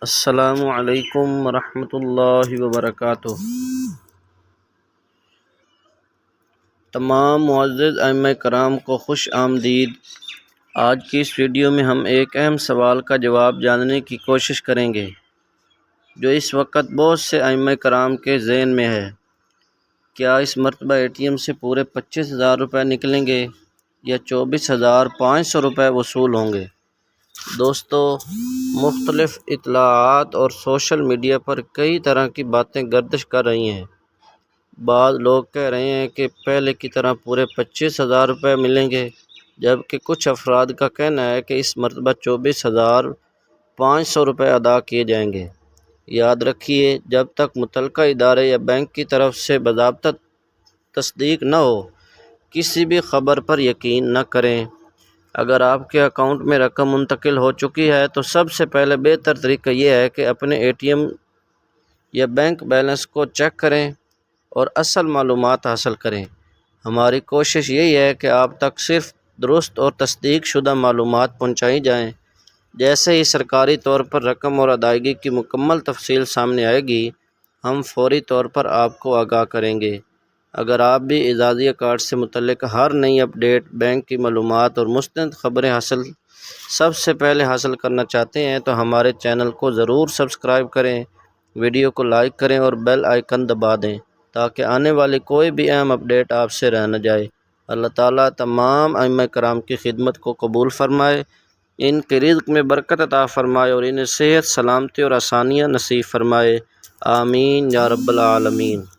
السلام علیکم ورحمۃ اللہ وبرکاتہ۔ تمام معزز ائمہ کرام کو خوش آمدید۔ آج کی اس ویڈیو میں ہم ایک اہم سوال کا جواب جاننے کی کوشش کریں گے جو اس وقت بہت سے ائمہ کرام کے ذہن میں ہے۔ کیا اس مرتبہ ATM سے پورے 25,000 روپے نکلیں گے یا 24,500 روپے وصول ہوں گے؟ دوستو، مختلف اطلاعات اور سوشل میڈیا پر کئی طرح کی باتیں گردش کر رہی ہیں۔ بعض لوگ کہہ رہے ہیں کہ پہلے کی طرح پورے 25,000 روپے ملیں گے، جبکہ کچھ افراد کا کہنا ہے کہ اس مرتبہ 24,500 روپے ادا کیے جائیں گے۔ یاد رکھیے، جب تک متعلقہ ادارے یا بینک کی طرف سے باضابطہ تصدیق نہ ہو، کسی بھی خبر پر یقین نہ کریں۔ اگر آپ کے اکاؤنٹ میں رقم منتقل ہو چکی ہے تو سب سے پہلے بہتر طریقہ یہ ہے کہ اپنے ATM یا بینک بیلنس کو چیک کریں اور اصل معلومات حاصل کریں۔ ہماری کوشش یہی ہے کہ آپ تک صرف درست اور تصدیق شدہ معلومات پہنچائی جائیں۔ جیسے ہی سرکاری طور پر رقم اور ادائیگی کی مکمل تفصیل سامنے آئے گی، ہم فوری طور پر آپ کو آگاہ کریں گے۔ اگر آپ بھی اعزازیہ کارڈ سے متعلق ہر نئی اپڈیٹ، بینک کی معلومات اور مستند خبریں سب سے پہلے حاصل کرنا چاہتے ہیں تو ہمارے چینل کو ضرور سبسکرائب کریں، ویڈیو کو لائک کریں اور بیل آئیکن دبا دیں تاکہ آنے والی کوئی بھی اہم اپڈیٹ آپ سے رہ نہ جائے۔ اللہ تعالیٰ تمام ائمہ کرام کی خدمت کو قبول فرمائے، ان کے رزق میں برکت عطا فرمائے اور انہیں صحت، سلامتی اور آسانیاں نصیب فرمائے۔ آمین یا رب العالمین۔